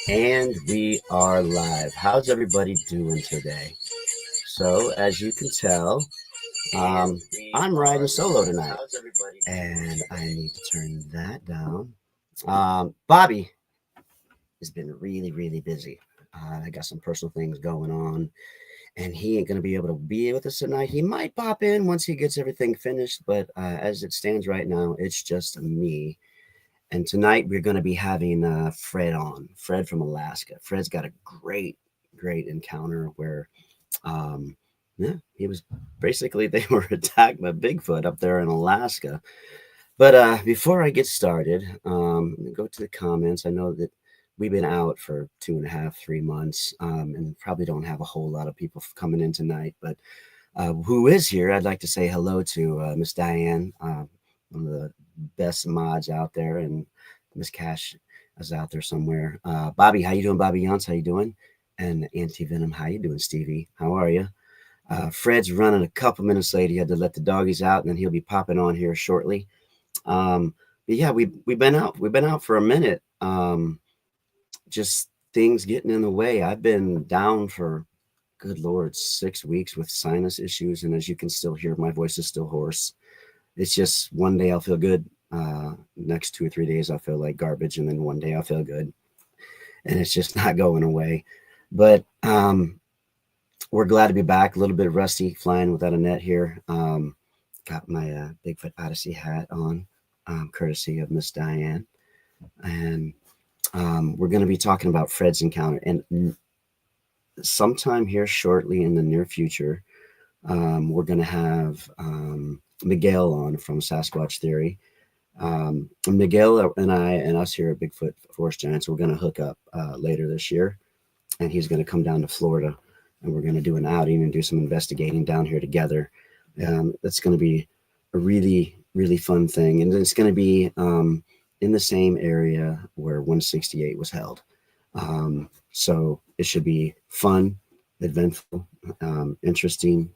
And we are live. How's everybody doing today? So, as you can tell, I'm riding solo tonight, and I need to turn that down. Bobby has been really busy. I got some personal things going on, and he ain't going to be able to be with us tonight. He might pop in once he gets everything finished, but as it stands right now, it's just me. And tonight we're going to be having Fred on. Fred from Alaska. Fred's got a great encounter where, um, yeah, he was basically they were attacked by Bigfoot up there in Alaska. But before I get started, let me go to the comments. I know that we've been out for 2.5, 3 months, and probably don't have a whole lot of people coming in tonight. But who is here? I'd like to say hello to Miss Diane, one of the best mods out there, and Miss Cash is out there somewhere. Bobby, how you doing? Bobby Yance, how you doing? And Anti Venom, how you doing? Stevie, how are you? Fred's running a couple minutes late. He had to let the doggies out, and then he'll be popping on here shortly. But yeah, we've been out. We've been out for a minute. Just things getting in the way. I've been down for good Lord, 6 weeks with sinus issues. And as you can still hear, my voice is still hoarse. It's just one day I'll feel good. Next 2 or 3 days, I'll feel like garbage. And then one day I'll feel good. And it's just not going away. But we're glad to be back. A little bit rusty flying without a net here. Got my Bigfoot Odyssey hat on, courtesy of Miss Diane. And we're going to be talking about Fred's encounter. And sometime here shortly in the near future, we're going to have Miguel on from Sasquatch Theory. Miguel and I and us here at Bigfoot Forest Giants, we're going to hook up later this year, and he's going to come down to Florida, and we're going to do an outing and do some investigating down here together. That's going to be a really fun thing, and it's going to be in the same area where 168 was held. So it should be fun, eventful, interesting,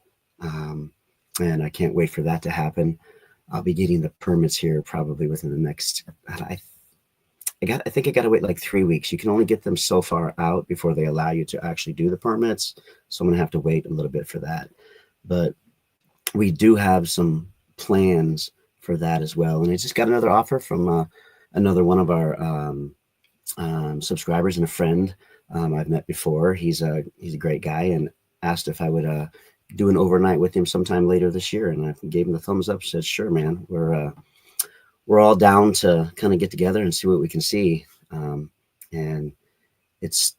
and I can't wait for that to happen. I'll be getting the permits here probably within the next. I think I got to wait like 3 weeks. You can only get them so far out before they allow you to actually do the permits. So I'm gonna have to wait a little bit for that. But we do have some plans for that as well. And I just got another offer from another one of our subscribers and a friend I've met before. He's a great guy and asked if I would do an overnight with him sometime later this year, and I gave him the thumbs up. Said, "Sure, man. We're all down to kind of get together and see what we can see." And it's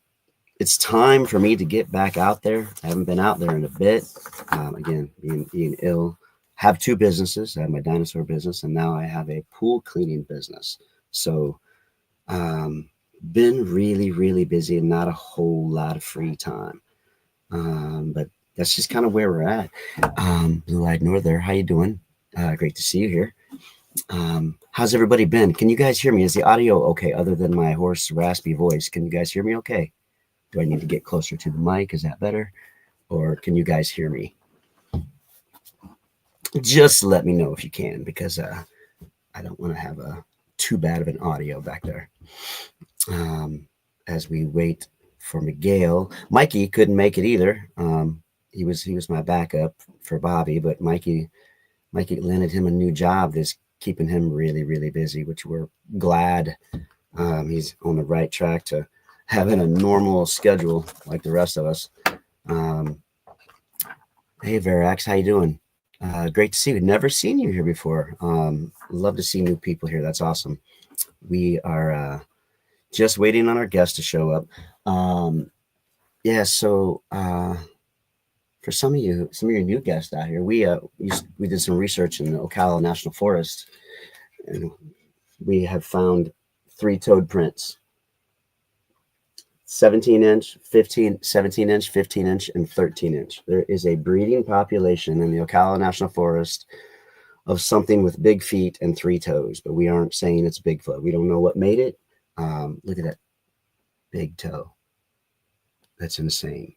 time for me to get back out there. I haven't been out there in a bit. Again, being ill. Have two businesses. I have my dinosaur business, and now I have a pool cleaning business. So, been really busy and not a whole lot of free time. But that's just kind of where we're at. Blue-eyed Norther, how you doing? Great to see you here. How's everybody been? Can you guys hear me? Is the audio okay other than my hoarse, raspy voice? Can you guys hear me okay? Do I need to get closer to the mic? Is that better? Or can you guys hear me? Just let me know if you can, because I don't want to have too bad of an audio back there. As we wait for Miguel. Mikey couldn't make it either. He was my backup for Bobby, but Mikey landed him a new job that's keeping him really busy, which we're glad. He's on the right track to having a normal schedule like the rest of us. Hey Verax, how you doing? Great to see you. Never seen you here before. Love to see new people here. That's awesome. We are just waiting on our guests to show up. Yeah, so for some of your new guests out here, we did some research in the Ocala National Forest, and we have found three-toed prints: 17-inch, 15, 17-inch, 15-inch, and 13-inch. There is a breeding population in the Ocala National Forest of something with big feet and three toes, but we aren't saying it's Bigfoot. We don't know what made it. Look at that big toe. That's insane.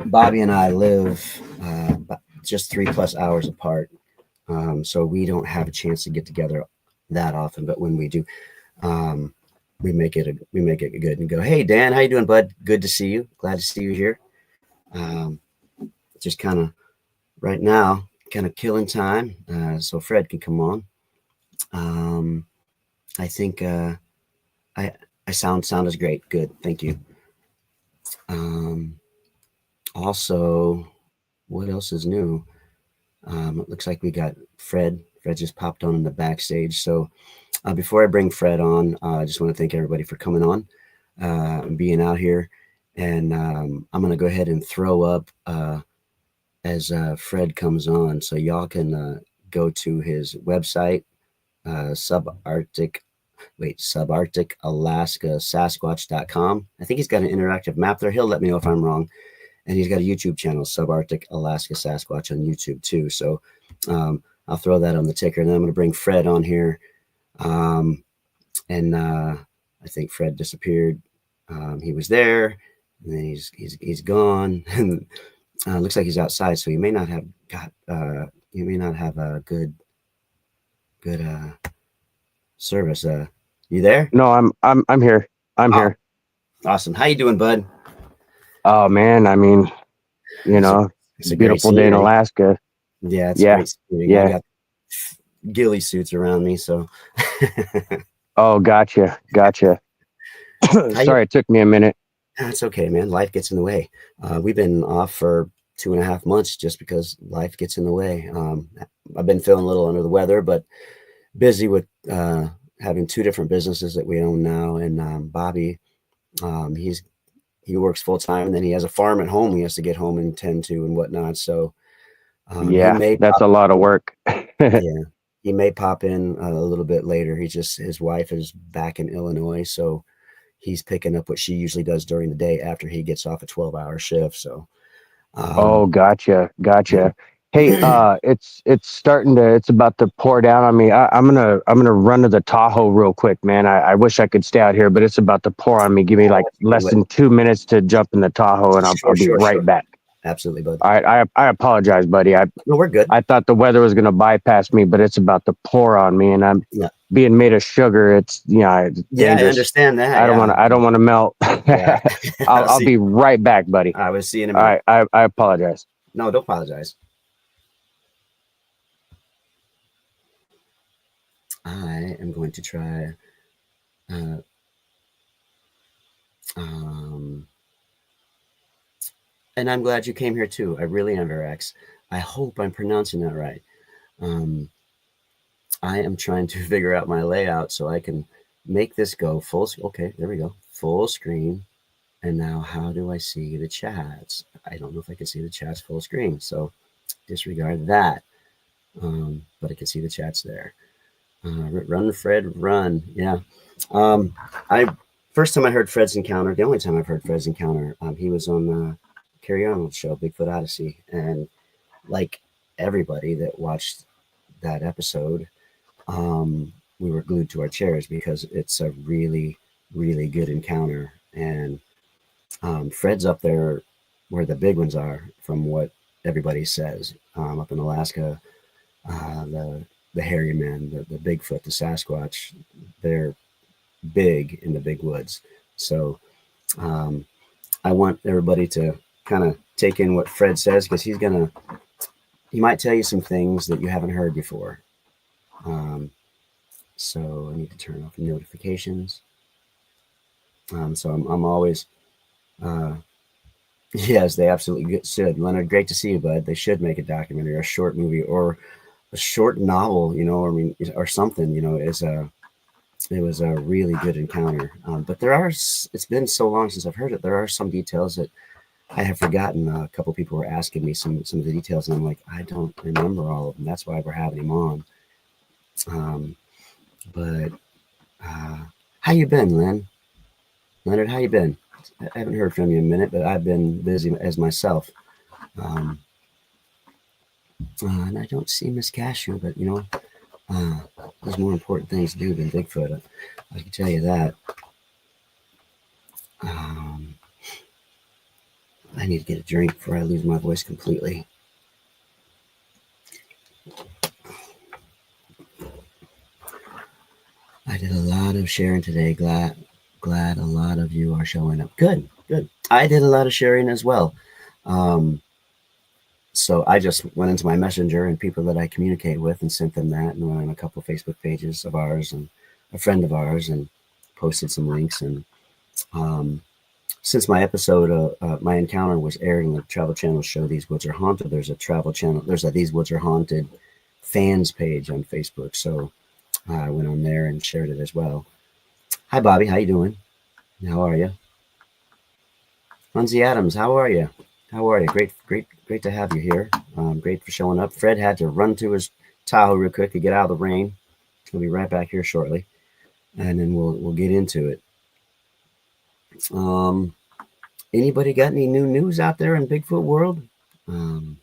Bobby and I live just 3+ hours apart, so we don't have a chance to get together that often, but when we do, we make it good and go, hey Dan, how you doing, bud? Good to see you. Glad to see you here. Um, just kind of right now, kind of killing time, so Fred can come on. Um, I think I sound is great. Good, thank you. Um, Also, what else is new? It looks like we got Fred. Fred just popped on in the backstage. So before I bring Fred on, I just want to thank everybody for coming on and being out here. And I'm going to go ahead and throw up as Fred comes on. So y'all can go to his website, subarctic Alaska Sasquatch.com. I think he's got an interactive map there. He'll let me know if I'm wrong. And he's got a YouTube channel, Subarctic Alaska Sasquatch on YouTube too. So I'll throw that on the ticker. And then I'm going to bring Fred on here. And I think Fred disappeared. He was there, and then he's gone. And looks like he's outside, so he may not have got. You may not have a good service. You there? No, I'm here. I'm here. Awesome. How you doing, bud? Oh man, I mean, it's a beautiful great day in Alaska. Yeah, it's great. Yeah. I got ghillie suits around me, so. Oh, gotcha. Sorry, it took me a minute. That's okay, man. Life gets in the way. We've been off for 2.5 months just because life gets in the way. I've been feeling a little under the weather, but busy with having 2 different businesses that we own now. And Bobby, he works full time, and then he has a farm at home he has to get home and tend to and whatnot. So that's a lot of work. Yeah, he may pop in a little bit later. His wife is back in Illinois, so he's picking up what she usually does during the day after he gets off a 12-hour shift. So, oh, gotcha. Hey, it's about to pour down on me. I'm gonna run to the Tahoe real quick, man. I wish I could stay out here, but it's about to pour on me. Give me like less than 2 minutes to jump in the Tahoe, and I'll be right back. Absolutely, bud. All right, I apologize, buddy. No, we're good. I thought the weather was gonna bypass me, but it's about to pour on me, and I'm being made of sugar. It's dangerous. I understand that. I don't want to melt. Yeah. I'll be right back, buddy. I was seeing him. All right, I apologize. No, don't apologize. I am going to try. And I'm glad you came here too. I really am, Verax. I hope I'm pronouncing that right. I am trying to figure out my layout so I can make this go full. Okay, there we go. Full screen. And now how do I see the chats? I don't know if I can see the chats full screen. So disregard that. But I can see the chats there. Run, Fred, run. Yeah. First time I heard Fred's Encounter, the only time I've heard Fred's Encounter, he was on the Carrie Arnold's show, Bigfoot Odyssey. And like everybody that watched that episode, we were glued to our chairs because it's a really, really good encounter. And Fred's up there where the big ones are, from what everybody says. Up in Alaska, the hairy man, the Bigfoot, the Sasquatch, they're big in the big woods. So I want everybody to kind of take in what Fred says, because he might tell you some things that you haven't heard before. So I need to turn off notifications. So I'm always, yes, they absolutely should. Leonard, great to see you, bud. They should make a documentary, or a short movie, or a short novel, or something, it was a really good encounter. But it's been so long since I've heard it. There are some details that I have forgotten. A couple people were asking me some of the details, and I'm like, I don't remember all of them. That's why we're having him on. But how you been, Leonard, how you been? I haven't heard from you in a minute, but I've been busy as myself. And I don't see Miss Cashew, but there's more important things to do than Bigfoot. I can tell you that. I need to get a drink before I lose my voice completely. I did a lot of sharing today. Glad a lot of you are showing up. Good, good. I did a lot of sharing as well. Um, so I just went into my messenger and people that I communicate with and sent them that, and went on a couple of Facebook pages of ours and a friend of ours and posted some links. And um, since my episode, my encounter was aired in the Travel Channel show These Woods Are Haunted, there's a Travel Channel, there's a These Woods Are Haunted fans page on Facebook. So I went on there and shared it as well. Hi, Bobby. How you doing? How are you? Lindsay Adams, how are you? How are you? Great to have you here. Great for showing up. Fred had to run to his Tahoe real quick to get out of the rain. He'll be right back here shortly, and then we'll get into it. Um, Anybody got any new news out there in Bigfoot world? Um,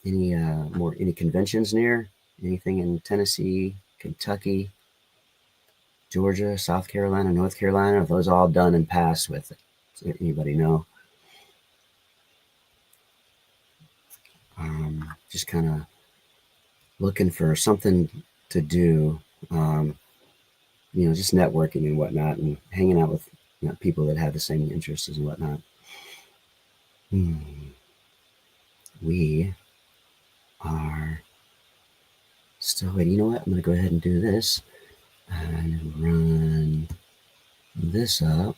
any conventions near? Anything in Tennessee, Kentucky, Georgia, South Carolina, North Carolina? Are those all done and passed with? Does anybody know? Just kind of looking for something to do. Um, just networking and whatnot, and hanging out with people that have the same interests and whatnot. We are still waiting. You know what? I'm going to go ahead and do this and run this up.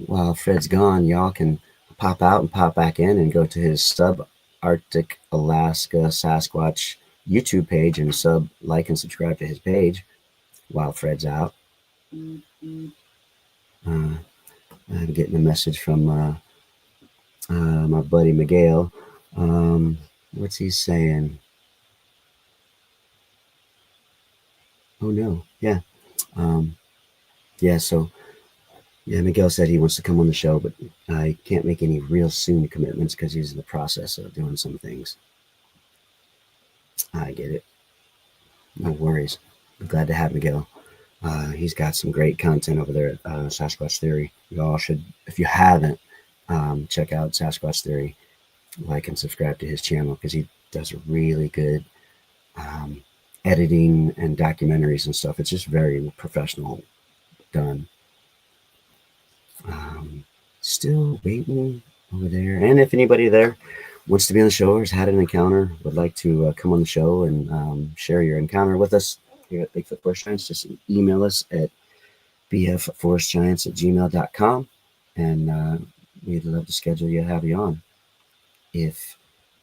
While Fred's gone, y'all can pop out and pop back in and go to his Subarctic Alaska Sasquatch YouTube page and like and subscribe to his page while Fred's out. I'm getting a message from my buddy Miguel. What's he saying? Oh no, yeah, yeah. So yeah, Miguel said he wants to come on the show, but I can't make any real soon commitments because he's in the process of doing some things. I get it. No worries. I'm glad to have Miguel. He's got some great content over there at Sasquatch Theory. You all should, if you haven't, check out Sasquatch Theory. Like and subscribe to his channel because he does really good editing and documentaries and stuff. It's just very professional done. Still waiting over there. And if anybody there wants to be on the show or has had an encounter, would like to come on the show and share your encounter with us here at Bigfoot Forest Giants, just email us at bfforestgiants@gmail.com, and we'd love to schedule you, have you on if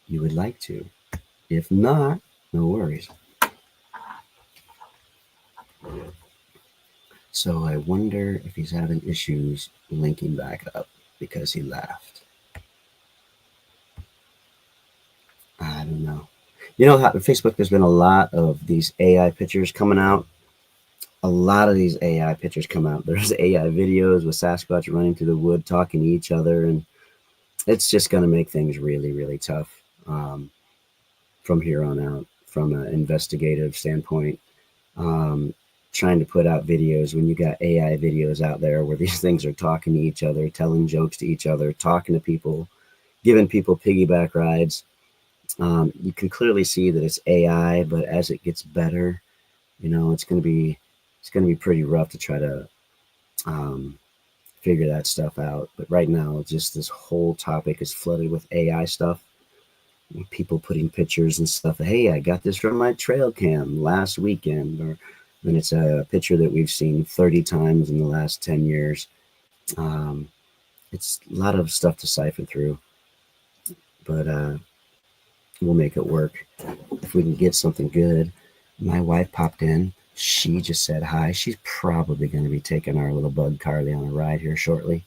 you would like to. If not, no worries. So I wonder if he's having issues linking back up because he left. I don't know. You know, on Facebook, there's been a lot of these AI pictures coming out. A lot of these AI pictures come out. There's AI videos with Sasquatch running through the wood, talking to each other, and it's just going to make things really, really tough from here on out, from an investigative standpoint. Trying to put out videos when you got AI videos out there where these things are talking to each other, telling jokes to each other, talking to people, giving people piggyback rides. You can clearly see that it's AI, but as it gets better, it's going to be pretty rough to try to figure that stuff out. But right now, just this whole topic is flooded with AI stuff. People putting pictures and stuff. Hey, I got this from my trail cam last weekend, or then it's a picture that we've seen 30 times in the last 10 years. It's a lot of stuff to siphon through, but we'll make it work if we can get something good. My wife popped in. She just said hi. She's probably going to be taking our little bug Carly on a ride here shortly.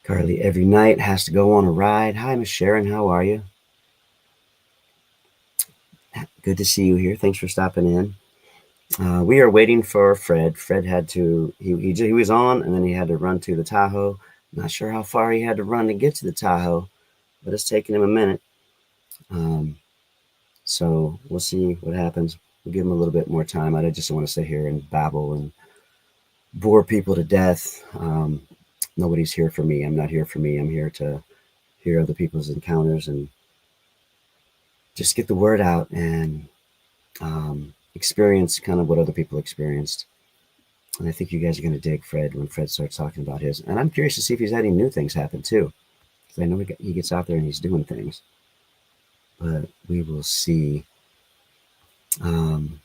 Carly every night has to go on a ride. Hi, Miss Sharon. How are you? Good to see you here. Thanks for stopping in. We are waiting for Fred. Fred had to, he was on, and then he had to run to the Tahoe. Not sure how far he had to run to get to the Tahoe, but it's taking him a minute. So we'll see what happens. We'll give him a little bit more time. I just don't want to sit here and babble and bore people to death. Nobody's here for me. I'm not here for me. I'm here to hear other people's encounters and just get the word out and experience kind of what other people experienced. And I think you guys are going to dig Fred when Fred starts talking about his. And I'm curious to see if he's had any new things happen too. Because I know he gets out there and he's doing things. But we will see. Um,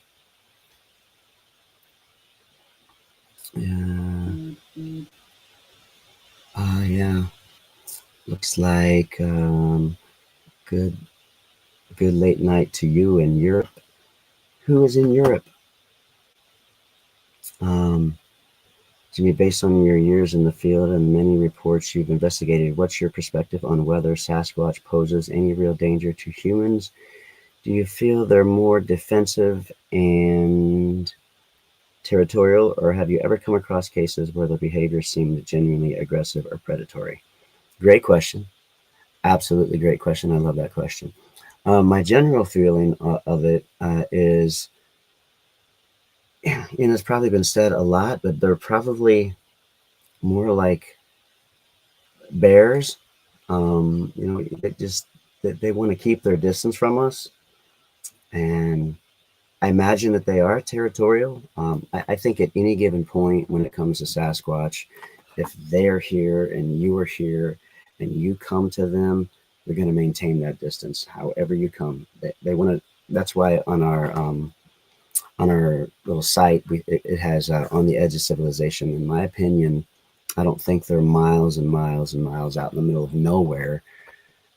yeah. Yeah. Looks like good good late night to you in Europe. Who is in Europe? Um, Jimmy, based on your years in the field and many reports you've investigated, what's your perspective on whether Sasquatch poses any real danger to humans? Do you feel they're more defensive and territorial, or have you ever come across cases where their behavior seemed genuinely aggressive or predatory? Great question. Absolutely great question. I love that question. My general feeling of it is, it's probably been said a lot, but they're probably more like bears. They just they want to keep their distance from us, and I imagine that they are territorial. I think at any given point when it comes to Sasquatch, if they're here and you are here and you come to them, they're going to maintain that distance. However you come, they want to. That's why on our little site, it has on the edge of civilization. In my opinion, I don't think they're miles and miles and miles out in the middle of nowhere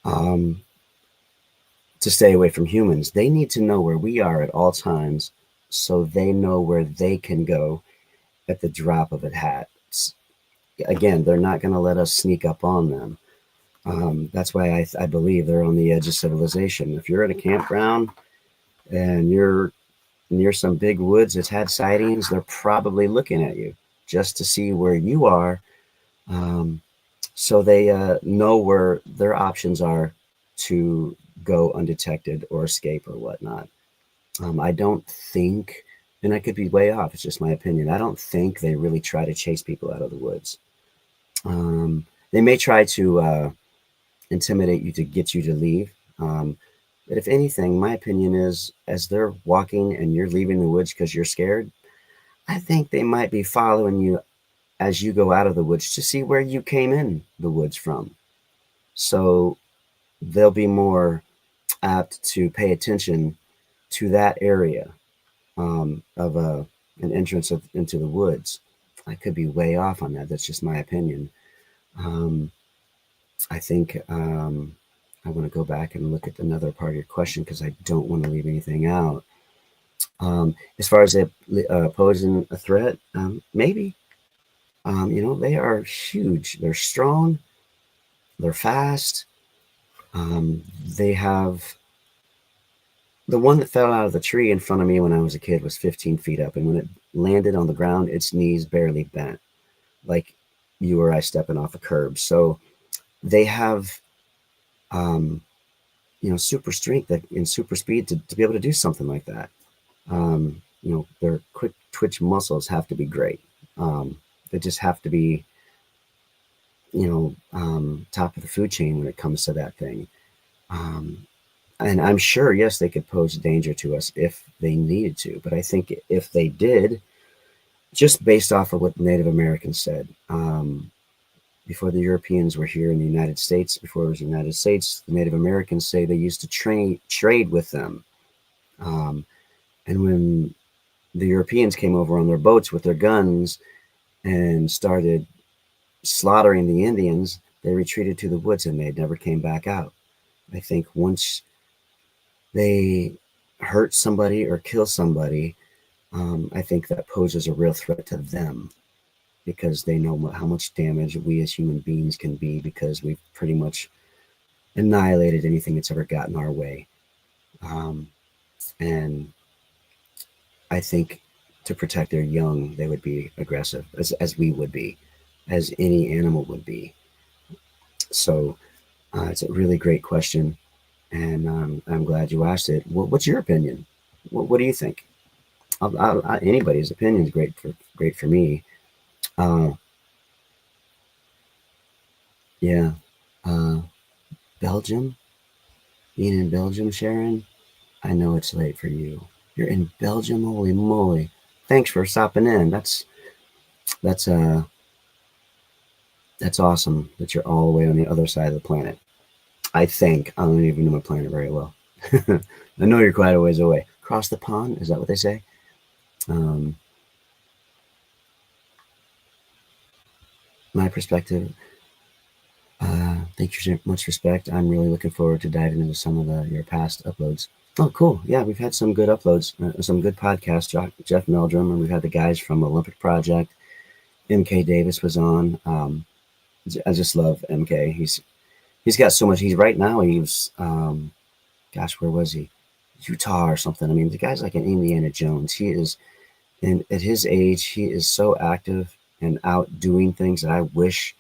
um, to stay away from humans. They need to know where we are at all times so they know where they can go at the drop of a hat. Again, they're not going to let us sneak up on them. That's why I believe they're on the edge of civilization. If you're at a campground and you're near some big woods that's had sightings, they're probably looking at you just to see where you are, um, so they know where their options are to go undetected or escape or whatnot. I don't think, and I could be way off, it's just my opinion, I don't think they really try to chase people out of the woods. They may try to intimidate you to get you to leave. But if anything, my opinion is, as they're walking and you're leaving the woods because you're scared, I think they might be following you as you go out of the woods to see where you came in the woods from. So they'll be more apt to pay attention to that area of an entrance into the woods. I could be way off on that. That's just my opinion. Um, I think I want to go back and look at another part of your question because I don't want to leave anything out. As far as it posing a threat, maybe. They are huge. They're strong. They're fast. They have the one that fell out of the tree in front of me when I was a kid was 15 feet up, and when it landed on the ground, its knees barely bent, like you or I stepping off a curb. So they have, um, super strength and super speed to be able to do something like that. Their quick twitch muscles have to be great. They just have to be, top of the food chain when it comes to that thing. Um, and I'm sure, yes, they could pose danger to us if they needed to. But I think if they did, just based off of what Native Americans said, before the Europeans were here in the United States, before it was the United States, the Native Americans say they used to trade with them. Um, and when the Europeans came over on their boats with their guns and started slaughtering the Indians, they retreated to the woods and they never came back out. I think once they hurt somebody or kill somebody, I think that poses a real threat to them because they know how much damage we as human beings can be because we've pretty much annihilated anything that's ever gotten our way. And I think to protect their young, they would be aggressive, as we would be, as any animal would be. So it's a really great question, and I'm glad you asked it. What's your opinion? What do you think? Anybody's opinion is great for me. Uh, yeah, uh, Belgium, being in Belgium, Sharon. I know it's late for you. You're in Belgium. Holy moly! Thanks for stopping in. That's uh that's awesome that you're all the way on the other side of the planet. I think I don't even know my planet very well. I know you're quite a ways away. Across the pond, is that what they say? Um, my perspective. Thank you so much, respect. I'm really looking forward to diving into some of your past uploads. Oh, cool. Yeah, we've had some good uploads, some good podcasts. Jeff Meldrum, and we've had the guys from Olympic Project. MK Davis was on. I just love MK. He's got so much. He's right now. He was, gosh, where was he? Utah or something. I mean, the guy's like an Indiana Jones. He is, and at his age, he is so active and out doing things that I wish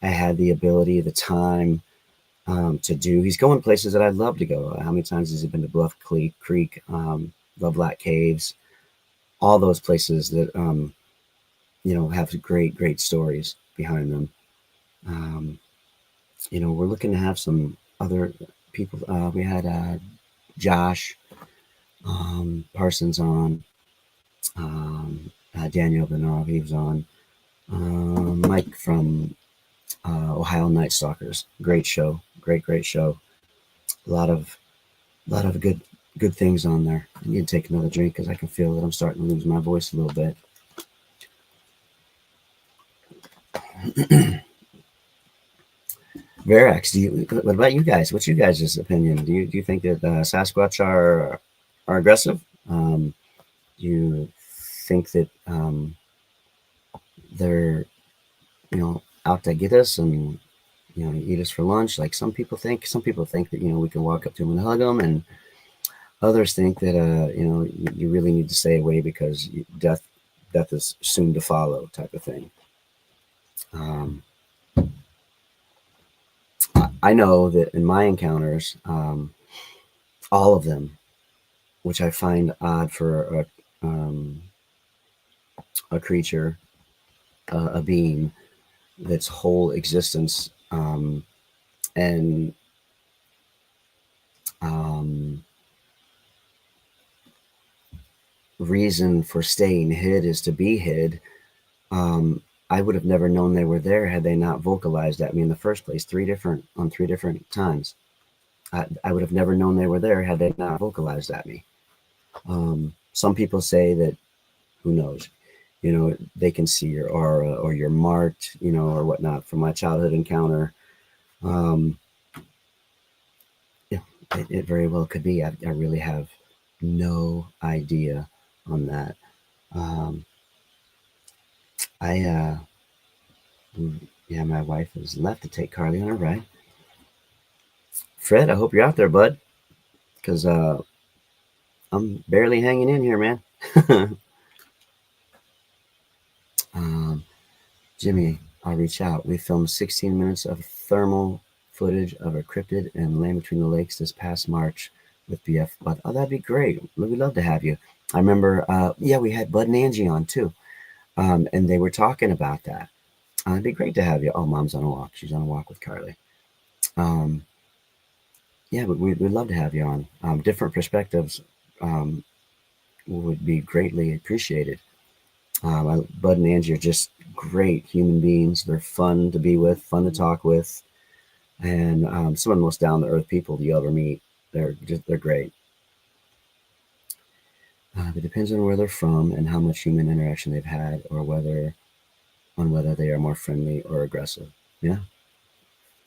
I had the ability, the time to do. He's going places that I'd love to go. How many times has he been to Bluff Creek, Lovelock Caves, all those places that have great stories behind them. We're looking to have some other people. We had Josh Parsons on, Daniel Bernard, he was on, Mike from Ohio Night Stalkers. Great show, great show. A lot of good things on there. I need to take another drink because I can feel that I'm starting to lose my voice a little bit. Verax, what about you guys? What's you guys' opinion? Do you think that Sasquatch are aggressive? Do you think that they're out to get us and eat us for lunch? Like some people think. Some people think that we can walk up to them and hug them, and others think that you really need to stay away because death is soon to follow, type of thing. I know that in my encounters, all of them, which I find odd for a creature, a being that's whole existence and reason for staying hid is to be hid. I would have never known they were there had they not vocalized at me in the first place, on three different times. I would have never known they were there had they not vocalized at me. Some people say that, who knows, they can see your aura or you're marked, or whatnot. From my childhood encounter, yeah, it very well could be. I really have no idea on that. My wife has left to take Carly on her ride. Fred, I hope you're out there, bud, because I'm barely hanging in here, man. Jimmy, I'll reach out. We filmed 16 minutes of thermal footage of a cryptid and Land Between the Lakes this past March with BF Bud. Oh, that'd be great. We'd love to have you. I remember, we had Bud and Angie on too, and they were talking about that. It'd be great to have you. Oh, Mom's on a walk. She's on a walk with Carly. We'd love to have you on. Different perspectives would be greatly appreciated. Bud and Angie are just great human beings. They're fun to be with, fun to talk with, and some of the most down to earth people you ever meet. They're great. It depends on where they're from and how much human interaction they've had, or whether they are more friendly or aggressive. Yeah,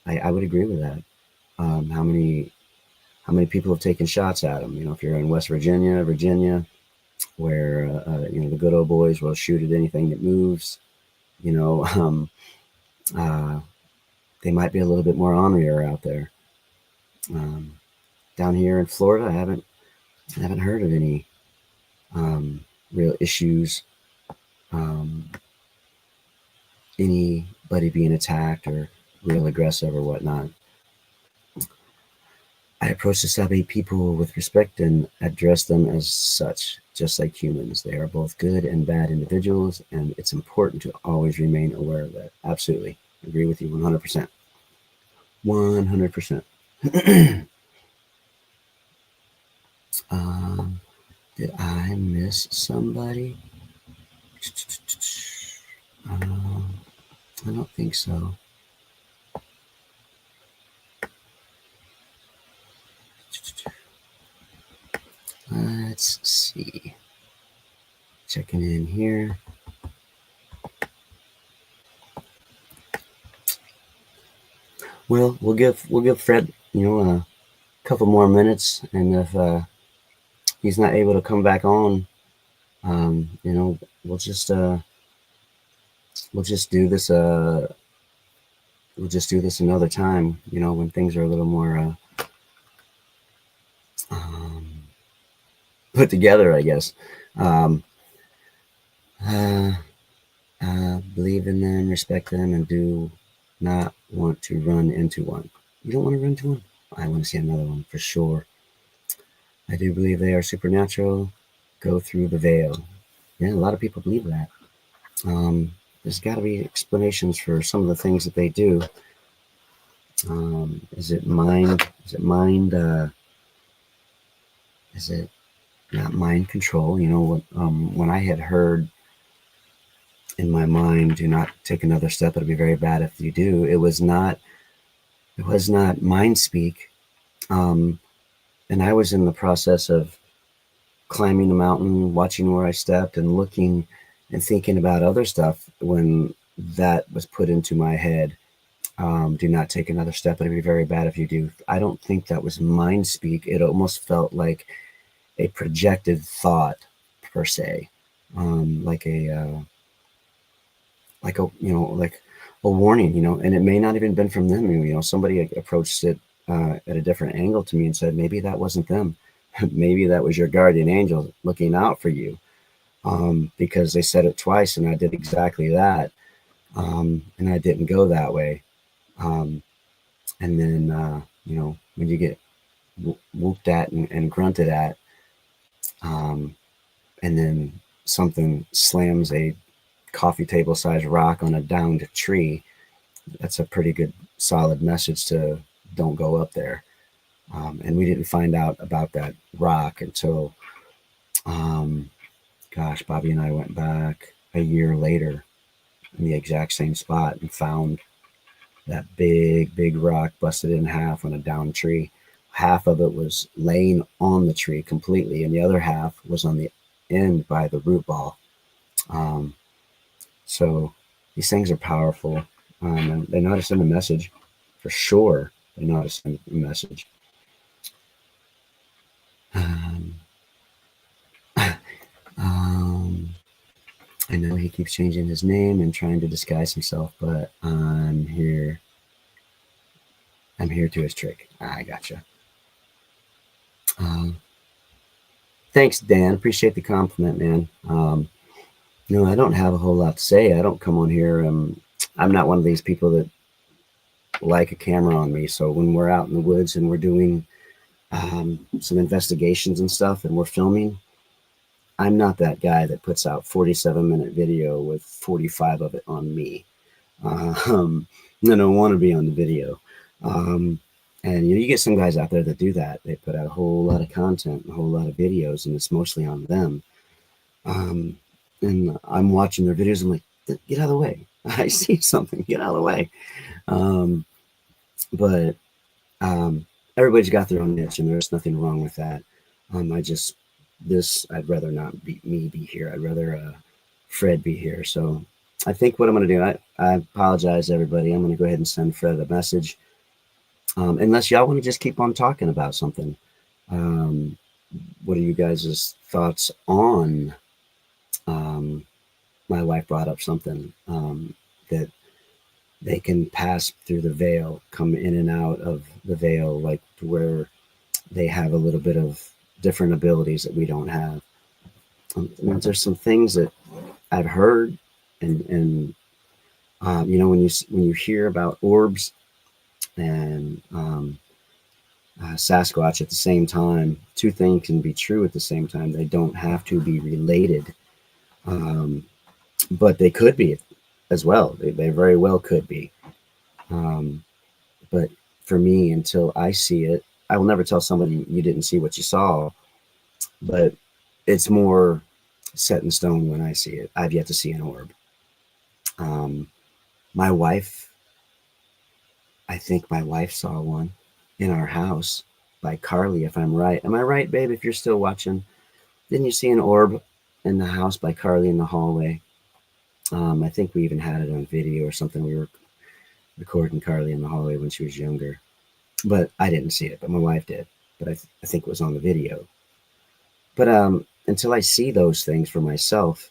I would agree with that. How many people have taken shots at them? If you're in West Virginia, where the good old boys will shoot at anything that moves. They might be a little bit more ornerier out there. Down here in Florida, I haven't heard of any real issues. Anybody being attacked or real aggressive or whatnot. I approach the Sabe people with respect and address them as such, just like humans. They are both good and bad individuals, and it's important to always remain aware of that. Absolutely. Agree with you 100%. 100%. Did I miss somebody? I don't think so. Let's see. Checking in here. Well, we'll give Fred, a couple more minutes, and if he's not able to come back on, we'll just we'll just do this. We'll just do this another time. When things are a little more um, put together, I guess. Um, uh, Believe in them, respect them, and do not want to run into one. You don't want to run into one? I want to see another one for sure. I do believe they are supernatural. Go through the veil. Yeah, a lot of people believe that. There's got to be explanations for some of the things that they do. Is it mind? Is it mind? Is it not mind control? When I had heard in my mind, "Do not take another step; it'll be very bad if you do." It was not. It was not mind speak. Um, and I was in the process of climbing the mountain, watching where I stepped, and looking and thinking about other stuff when that was put into my head. Do not take another step. It'll be very bad if you do. I don't think that was mind speak. It almost felt like a projected thought, per se, like like a warning. And it may not even been from them. Somebody approached it at a different angle to me and said, maybe that wasn't them. Maybe that was your guardian angel looking out for you, because they said it twice, and I did exactly that, and I didn't go that way. Um, and then, when you get whooped at and grunted at, um, and then something slams a coffee table size rock on a downed tree, that's a pretty good solid message to don't go up there. And we didn't find out about that rock until, um, gosh, Bobby and I went back a year later in the exact same spot and found that big rock busted in half on a downed tree. Half of it was laying on the tree completely, and the other half was on the end by the root ball. Um, so these things are powerful, and they know how to send a message for sure. They know how to send a message. Um, um, I know he keeps changing his name and trying to disguise himself, but I'm here. I'm here to his trick. I gotcha. Um, Thanks, Dan. Appreciate the compliment, man. I don't have a whole lot to say. I don't come on here. I'm not one of these people that like a camera on me. So when we're out in the woods and we're doing some investigations and stuff and we're filming, I'm not that guy that puts out 47-minute video with 45 of it on me. I don't want to be on the video. And you get some guys out there that do that. They put out a whole lot of content, a whole lot of videos, and it's mostly on them. And I'm watching their videos. I'm like, get out of the way. I see something. Get out of the way. But everybody's got their own niche, and there's nothing wrong with that. I'd rather not be me be here. I'd rather Fred be here. So I think what I'm going to do, I apologize, everybody. I'm going to go ahead and send Fred a message. Unless y'all want to just keep on talking about something. What are you guys' thoughts on? My wife brought up something that they can pass through the veil, come in and out of the veil, like to where they have a little bit of different abilities that we don't have. There's some things that I've heard, and when you hear about orbs and Sasquatch at the same time, two things can be true at the same time. They don't have to be related, but they could be as well. They very well could be. But for me, until I see it, I will never tell somebody you didn't see what you saw. But it's more set in stone when I see it. I've yet to see an orb. Um, my wife, I think my wife saw one in our house by Carly, if I'm right. Am I right, babe? If you're still watching, didn't you see an orb in the house by Carly in the hallway? I think we even had it on video or something. We were recording Carly in the hallway when she was younger, but I didn't see it, but my wife did. But I think it was on the video. But until I see those things for myself,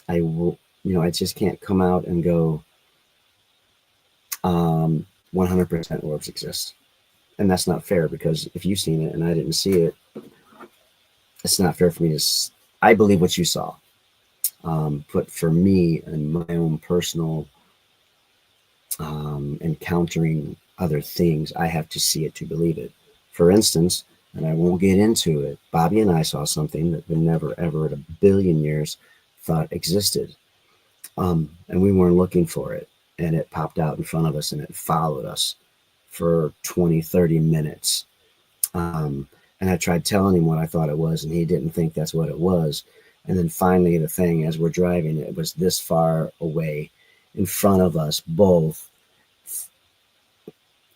I will, I just can't come out and go, 100% orbs exist. And that's not fair, because if you've seen it and I didn't see it, it's not fair for me to. I believe what you saw. But for me and my own personal encountering other things, I have to see it to believe it. For instance, and I won't get into it, Bobby and I saw something that we never, ever in a billion years thought existed. And we weren't looking for it. And it popped out in front of us and it followed us for 20, 30 minutes. Um, and I tried telling him what I thought it was, and he didn't think that's what it was. And then finally, the thing, as we're driving, it was this far away in front of us both.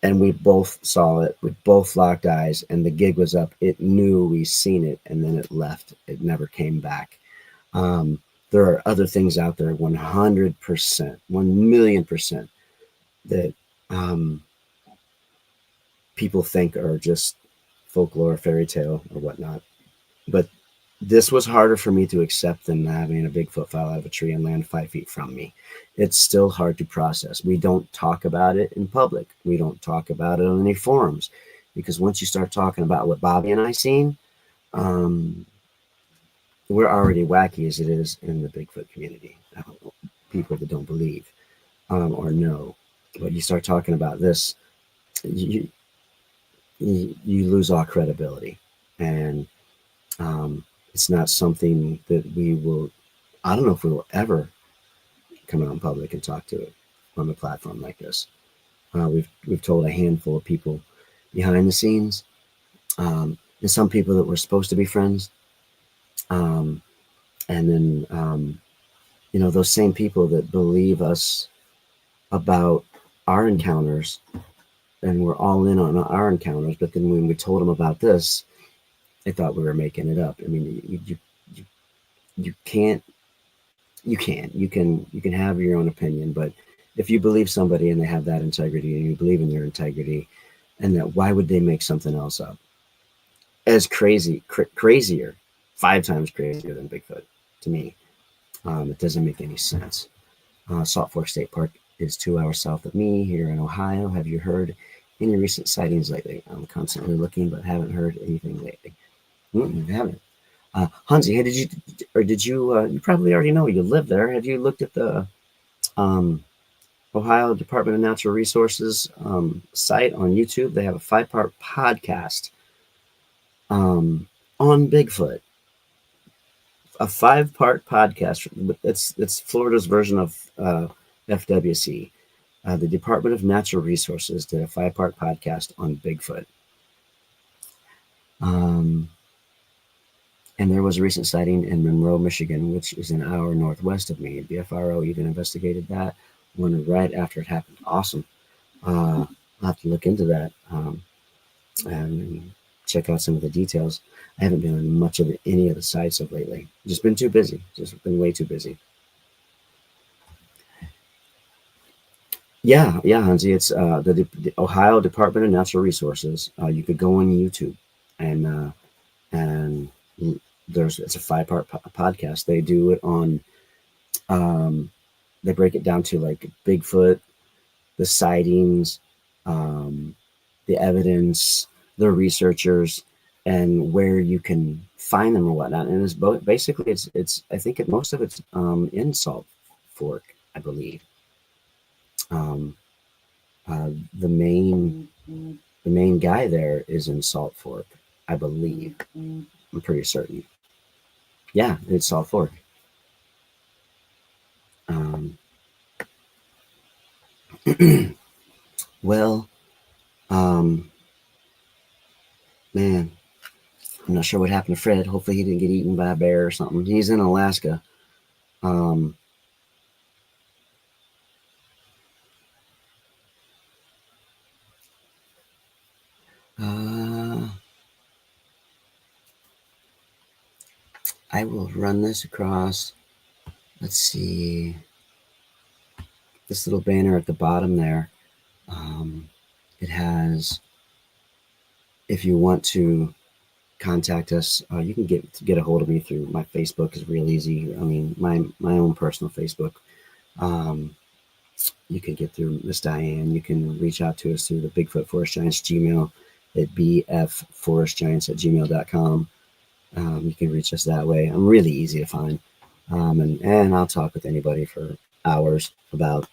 And we both saw it. We both locked eyes, and the gig was up. It knew we seen it, and then it left. It never came back. Um, there are other things out there, 100%, 1,000,000%, that people think are just folklore, fairy tale, or whatnot. But this was harder for me to accept than having a Bigfoot fall out of a tree and land 5 feet from me. It's still hard to process. We don't talk about it in public. We don't talk about it on any forums, because once you start talking about what Bobby and I seen, um, we're already wacky as it is in the Bigfoot community. People that don't believe or know. But you start talking about this, you, you lose all credibility. And it's not something that we will, I don't know if we will ever come out in public and talk to it on a platform like this. We've told a handful of people behind the scenes, and some people that were supposed to be friends, um, and then those same people that believe us about our encounters, and we're all in on our encounters. But then when we told them about this, they thought we were making it up. I mean, you can't. You can have your own opinion, but if you believe somebody and they have that integrity, and you believe in their integrity, and that, why would they make something else up as crazier, 5 times crazier than Bigfoot? To me, it doesn't make any sense. Salt Fork State Park is 2 hours south of me here in Ohio. Have you heard any recent sightings lately? I'm constantly looking, but haven't heard anything lately. Haven't. Hansi, hey, you probably already know, you live there. Have you looked at the Ohio Department of Natural Resources site on YouTube? They have a 5-part podcast on Bigfoot. A 5-part podcast. It's Florida's version of FWC. The Department of Natural Resources did a 5-part podcast on Bigfoot. And there was a recent sighting in Monroe, Michigan, which is an hour northwest of me. BFRO even investigated that one right after it happened. Awesome. I'll have to look into that and check out some of the details. I haven't been on much of any of the sites of lately. Just been too busy. Just been way too busy. Yeah, Hansi. It's the Ohio Department of Natural Resources. You could go on YouTube and it's a 5-part podcast. They do it on. They break it down to like Bigfoot, the sightings, the evidence, the researchers, and where you can find them or whatnot. And it's basically it's I think most of it's in Salt Fork, I believe. The main guy there is in Salt Fork, I believe. I'm pretty certain. Yeah, it's Salt Fork. Well, man, I'm not sure what happened to Fred. Hopefully he didn't get eaten by a bear or something. He's in Alaska. Um, uh, I will run this across. Let's see. This little banner at the bottom there. It has, if you want to contact us, you can get a hold of me through my Facebook. Is real easy. I mean, my own personal Facebook. Um, you can get through Miss Diane. You can reach out to us through the Bigfoot Forest Giants Gmail at bfforestgiants@gmail.com. You can reach us that way. I'm really easy to find. And I'll talk with anybody for hours about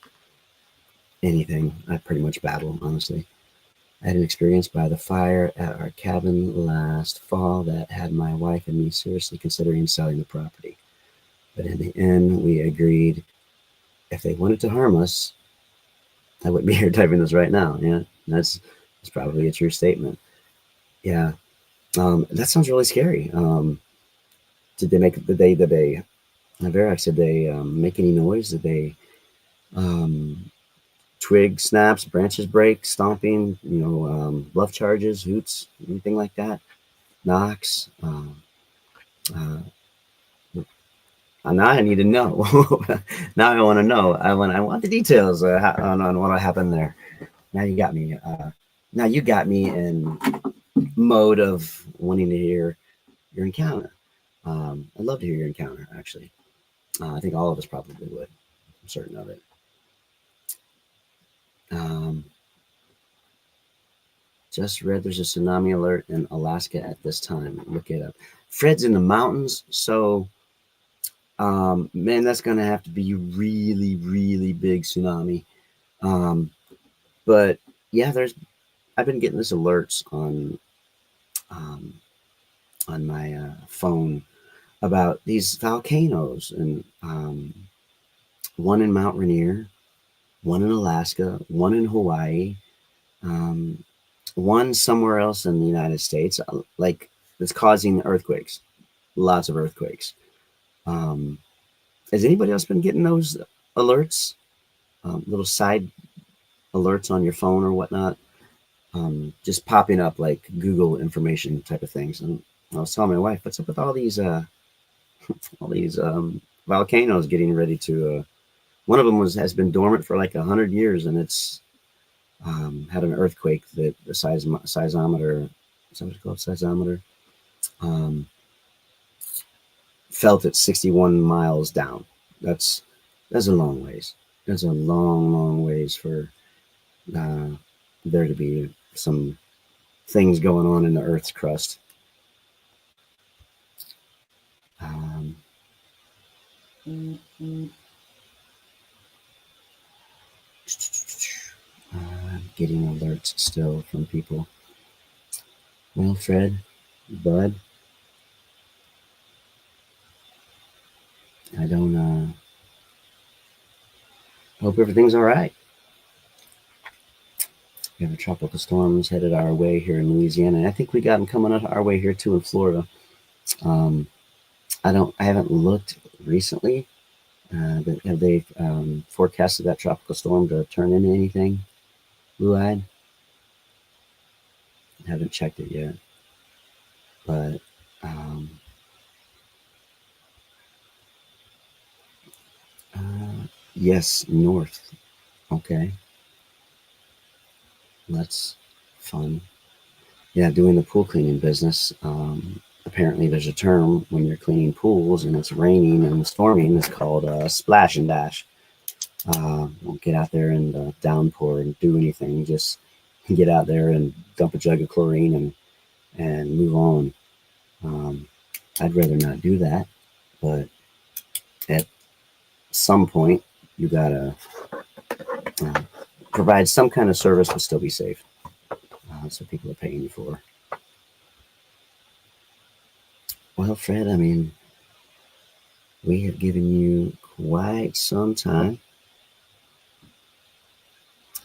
anything. I pretty much babble, honestly. I had an experience by the fire at our cabin last fall that had my wife and me seriously considering selling the property. But in the end, we agreed if they wanted to harm us, I wouldn't be here typing this right now. Yeah, that's probably a true statement. Yeah, that sounds really scary. Did they Verax, did they make any noise? Did they um, twig snaps, branches break, stomping, bluff charges, hoots, anything like that? Knocks. Uh, Now I need to know. Now I want to know. I want the details on what happened there. Now you got me. Now you got me in mode of wanting to hear your encounter. I'd love to hear your encounter. Actually, I think all of us probably would. I'm certain of it. Um, just read there's a tsunami alert in Alaska at this time. Look it up. Fred's in the mountains, so man, that's gonna have to be really, really big tsunami. Um, but yeah, I've been getting this alerts um, on my phone about these volcanoes, and one in Mount Rainier, one in Alaska, one in Hawaii, um, one somewhere else in the United States, like it's causing earthquakes, lots of earthquakes. Um, has anybody else been getting those alerts, little side alerts on your phone or whatnot? Just popping up like Google information type of things. And I was telling my wife, what's up with all these volcanoes getting ready to? One of them has been dormant for like 100 years, and it's had an earthquake that the seismometer, is that what it's called, seismometer, um, felt at 61 miles down. That's that's a long ways. That's a long, long ways for uh, there to be some things going on in the Earth's crust. Um, Getting alerts still from people. Well, Fred, bud, I don't hope everything's all right. We have a tropical storms headed our way here in Louisiana, and I think we got them coming our way here too in Florida. Um, I haven't looked recently, but have they forecasted that tropical storm to turn into anything? Blue-eyed, haven't checked it yet, but um, yes, north. Okay, that's fun. Yeah, doing the pool cleaning business. Apparently, there's a term when you're cleaning pools and it's raining and storming. It's called splash and dash. Don't get out there and downpour and do anything. Just get out there and dump a jug of chlorine and move on. Um, I'd rather not do that, but at some point, you gotta uh, provide some kind of service but still be safe. So people are paying you for. Well, Fred, I mean, we have given you quite some time,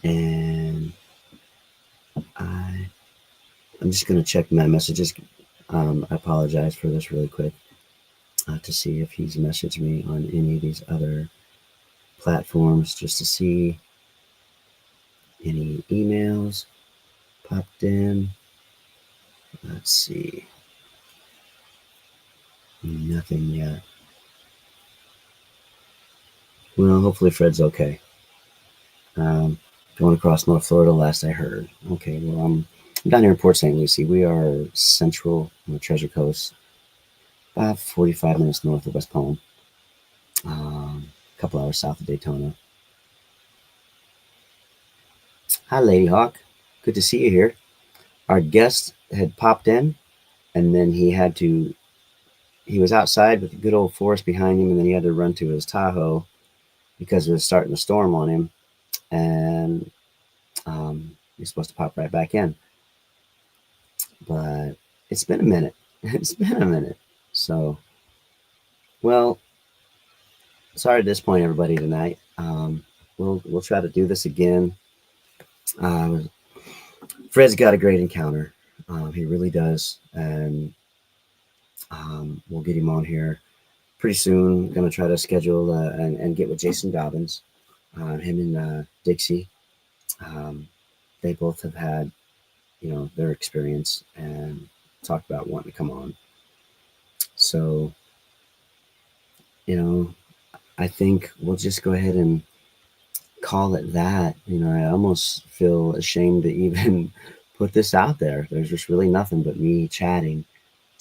and I'm just going to check my messages. I apologize for this really quick to see if he's messaged me on any of these other platforms just to see any emails popped in. Let's see. Nothing yet. Well, hopefully Fred's okay. Going across North Florida, last I heard. Okay, well, I'm down here in Port St. Lucie. We are central on the Treasure Coast, about 45 minutes north of West Palm, a couple hours south of Daytona. Hi, Lady Hawk. Good to see you here. Our guest had popped in, and then he was outside with a good old forest behind him, and then he had to run to his Tahoe because it was starting to storm on him, and he's supposed to pop right back in. But it's been a minute. It's been a minute. So, well, sorry to disappoint everybody tonight. We'll try to do this again. Fred's got a great encounter. He really does, and we'll get him on here pretty soon. Going to try to schedule and get with Jason Dobbins, him and Dixie. They both have had, their experience and talked about wanting to come on. So, I think we'll just go ahead and call it that. I almost feel ashamed to even put this out there. There's just really nothing but me chatting.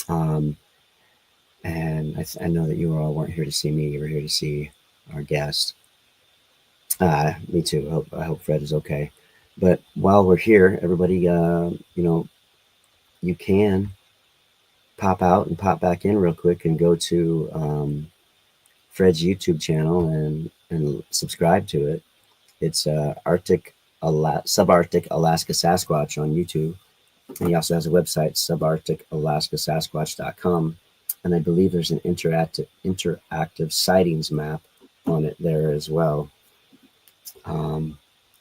And I know that you all weren't here to see me. You were here to see our guest. Me too. I hope Fred is okay. But while we're here, everybody, you can pop out and pop back in real quick and go to Fred's YouTube channel and subscribe to it. It's Subarctic Alaska Sasquatch on YouTube. And he also has a website, subarcticalaskasasquatch.com. And I believe there's an interactive sightings map on it there as well.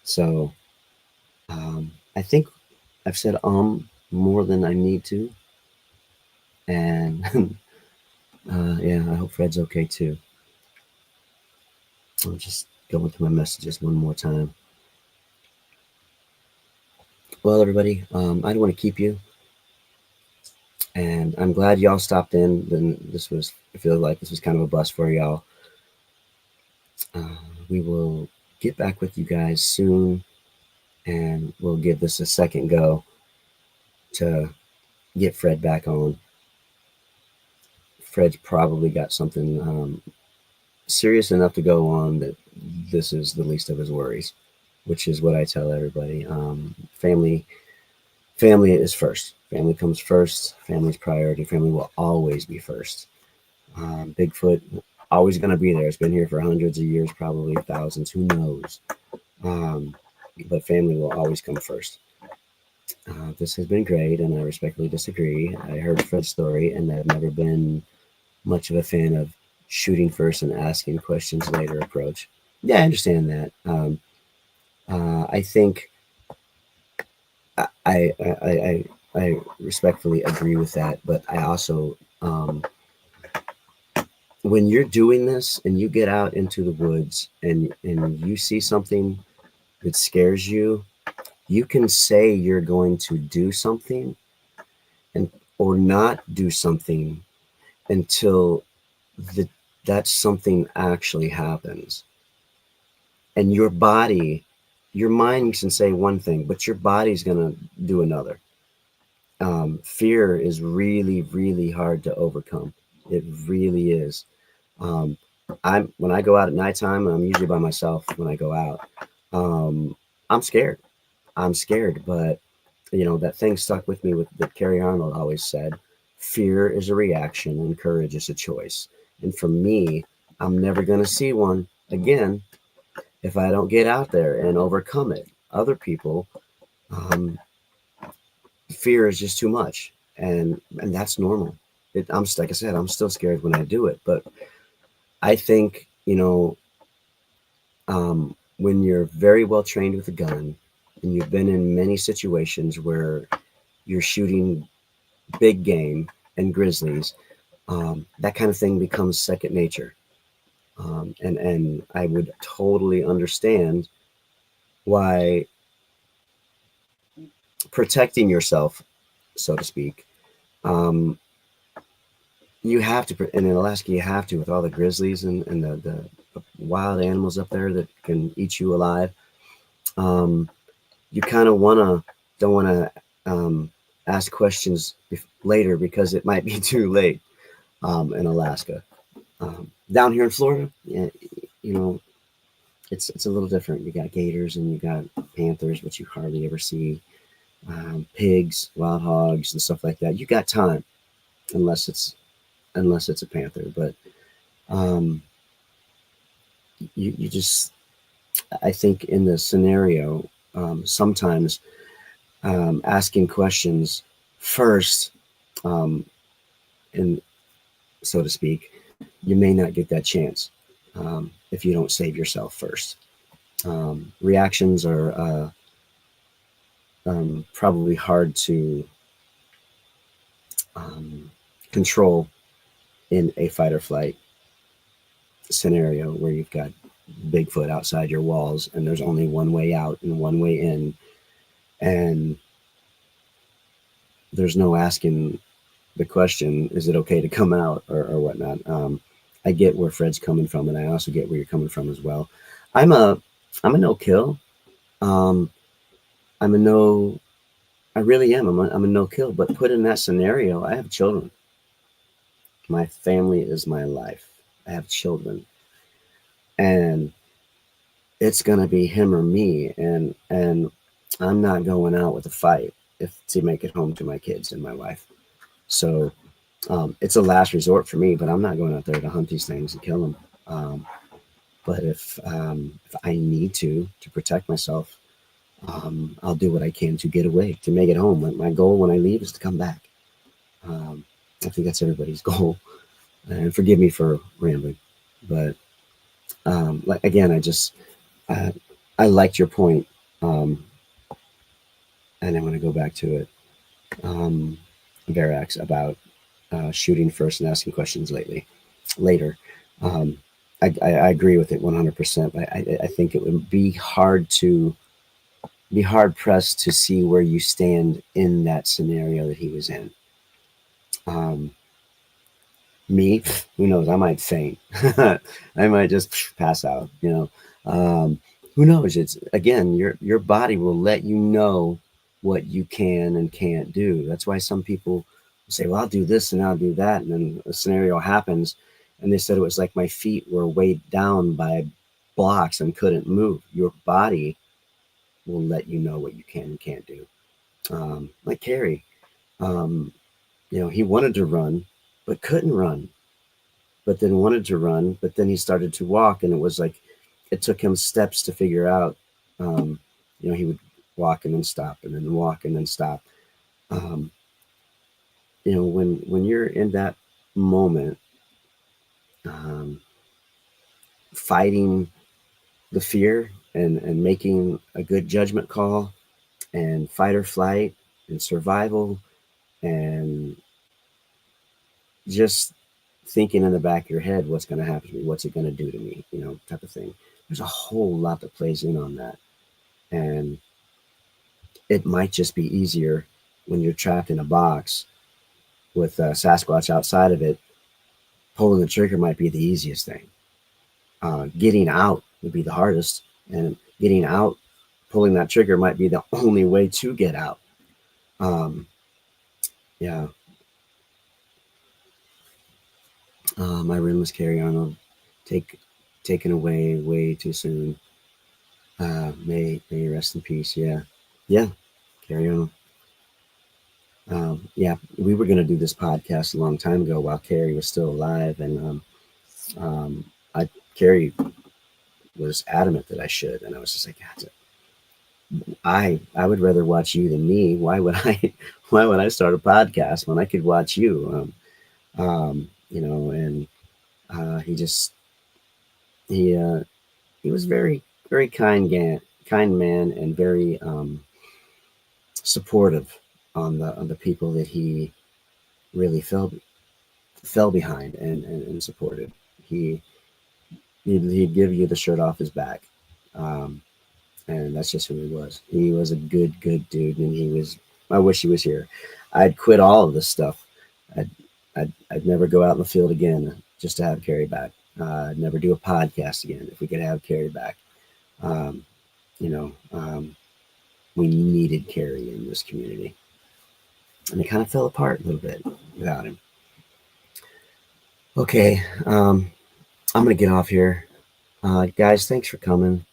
So I think I've said more than I need to. And yeah, I hope Fred's okay too. I'll just go into my messages one more time. Well, everybody, I don't want to keep you. And I'm glad y'all stopped in. Then I feel like this was kind of a bust for y'all. We will get back with you guys soon, and we'll give this a second go to get Fred back on. Fred's probably got something serious enough to go on that this is the least of his worries, which is what I tell everybody. Family is first. Family comes first. Family's priority. Family will always be first. Bigfoot, always going to be there. It's been here for hundreds of years, probably thousands. Who knows? But family will always come first. This has been great, and I respectfully disagree. I heard Fred's story, and I've never been much of a fan of shooting first and asking questions later approach. Yeah, I understand that. I think I respectfully agree with that, but I also, when you're doing this and you get out into the woods and you see something that scares you, you can say you're going to do something or not do something until that something actually happens. And your mind can say one thing, but your body's going to do another. Fear is really, really hard to overcome. It really is. When I go out at nighttime, I'm usually by myself when I go out. I'm scared. But that thing stuck with me that Carrie Arnold always said, fear is a reaction and courage is a choice. And for me, I'm never going to see one again if I don't get out there and overcome it. Other people, fear is just too much, and that's normal. Like I said, I'm still scared when I do it, but I think when you're very well trained with a gun and you've been in many situations where you're shooting big game and grizzlies, that kind of thing becomes second nature. And I would totally understand why protecting yourself, so to speak, um, you have to, and in Alaska, you have to, with all the grizzlies and the wild animals up there that can eat you alive. Um, you kind of don't want to ask questions later because it might be too late in Alaska. Down here in Florida, yeah, you know, it's a little different. You got gators and you got panthers, which you hardly ever see. Pigs, wild hogs, and stuff like that. You got time, unless it's a panther. But um, you just, I think in the scenario, sometimes asking questions first, um, and so to speak, you may not get that chance if you don't save yourself first. Reactions are probably hard to um, control in a fight or flight scenario where you've got Bigfoot outside your walls and there's only one way out and one way in, and there's no asking the question, is it okay to come out or whatnot? I get where Fred's coming from, and I also get where you're coming from as well. I'm a I'm a no kill. Um, I'm a no. I really am. I'm a no kill. But put in that scenario, I have children. My family is my life. I have children, and it's gonna be him or me, and I'm not going out with a fight if to make it home to my kids and my wife. So it's a last resort for me, but I'm not going out there to hunt these things and kill them. But if I need to protect myself, I'll do what I can to get away, to make it home. My goal when I leave is to come back. I think that's everybody's goal. And forgive me for rambling, but like again, uh, I liked your point, um, and I'm going to go back to it. Verax about shooting first and asking questions later. Um, I agree with it 100%. But I think it would be hard pressed to see where you stand in that scenario that he was in. Um, Me, who knows? I might faint. I might just pass out. Who knows? It's again, your body will let you know what you can and can't do. That's why some people say, "Well, I'll do this and I'll do that," and then a scenario happens, and they said it was like my feet were weighed down by blocks and couldn't move. Your body will let you know what you can and can't do. Like Carrie, um, he wanted to run, but couldn't run, but then wanted to run, but then he started to walk, and it was like it took him steps to figure out. Um, he would walk and then stop, and then walk and then stop. Um, when you're in that moment, um, fighting the fear and making a good judgment call, and fight or flight, and survival, and just thinking in the back of your head, what's going to happen to me? What's it going to do to me? Type of thing. There's a whole lot that plays in on that. And it might just be easier when you're trapped in a box with Sasquatch outside of it. Pulling the trigger might be the easiest thing. Getting out would be the hardest. And getting out, pulling that trigger might be the only way to get out. Yeah. My room was Carrie Arnold. Taken away way too soon. May you rest in peace. Yeah. Yeah. Carrie Arnold. Yeah, we were going to do this podcast a long time ago while Carrie was still alive, and Carrie was adamant that I should, and I was just like, I would rather watch you than me. Why would I? Why would I start a podcast when I could watch you? And he just he was very kind man, and very supportive on the people that he really fell behind and supported. He he'd give you the shirt off his back, um, and that's just who he was. He was a good dude, and he was. I wish he was here. I'd quit all of this stuff. I'd I'd never go out in the field again just to have Carrie back. I'd never do a podcast again if we could have Carrie back. Um, you know, we needed Carrie in this community, and it kind of fell apart a little bit without him. Okay, I'm gonna get off here, guys. Thanks for coming.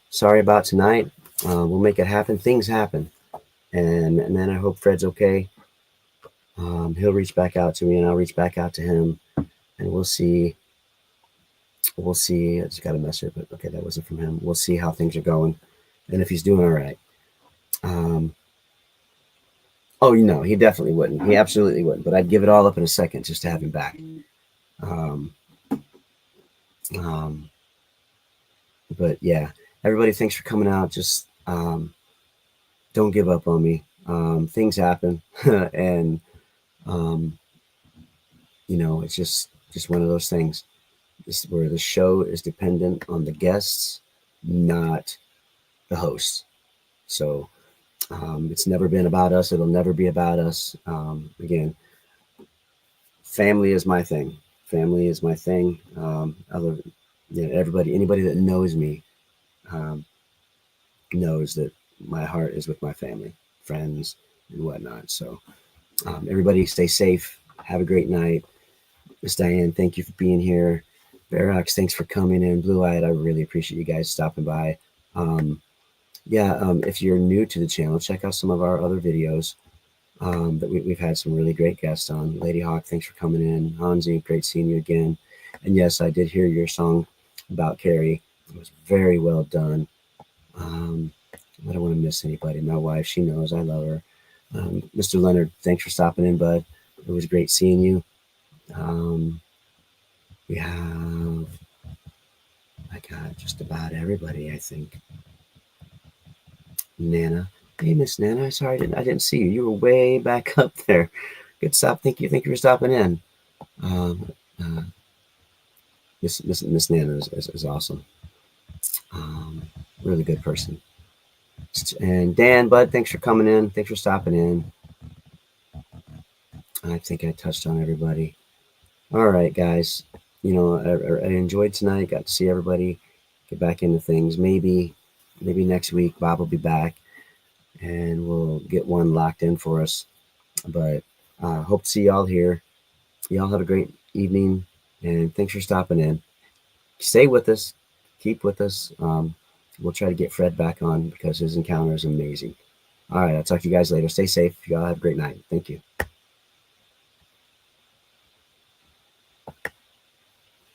Sorry about tonight. We'll make it happen. Things happen, and then I hope Fred's okay. He'll reach back out to me, and I'll reach back out to him, and we'll see. We'll see. I just got a message, but okay, that wasn't from him. We'll see how things are going, and if he's doing all right. Um, oh, he definitely wouldn't. He absolutely wouldn't. But I'd give it all up in a second just to have him back. Um, um, but yeah, everybody, thanks for coming out. Just don't give up on me. Things happen, and um, it's just one of those things. Where the show is dependent on the guests, not the hosts. So it's never been about us. It'll never be about us. Again, family is my thing. Family is my thing. Anybody that knows me knows that my heart is with my family, friends, and whatnot. So everybody stay safe. Have a great night. Miss Diane, thank you for being here. Barox, thanks for coming in. Blue Eyed, I really appreciate you guys stopping by. If you're new to the channel, check out some of our other videos that we've had some really great guests on. Lady Hawk, thanks for coming in. Hansi, great seeing you again. And yes, I did hear your song about Carrie. It was very well done. I don't want to miss anybody. My wife, she knows I love her. Mr. Leonard, thanks for stopping in, bud. It was great seeing you. We have, I got just about everybody, I think. Nana. Hey, Miss Nana. Sorry, I didn't see you. You were way back up there. Good stop. Thank you were stopping in. Miss Nana is awesome. Really good person. And Dan, bud, thanks for coming in. Thanks for stopping in. I think I touched on everybody. All right, guys. I enjoyed tonight. Got to see everybody get back into things. Maybe next week Bob will be back, and we'll get one locked in for us. But hope to see y'all here. Y'all have a great evening, and thanks for stopping in. Stay with us. Keep with us. We'll try to get Fred back on because his encounter is amazing. All right, I'll talk to you guys later. Stay safe. Y'all have a great night. Thank you.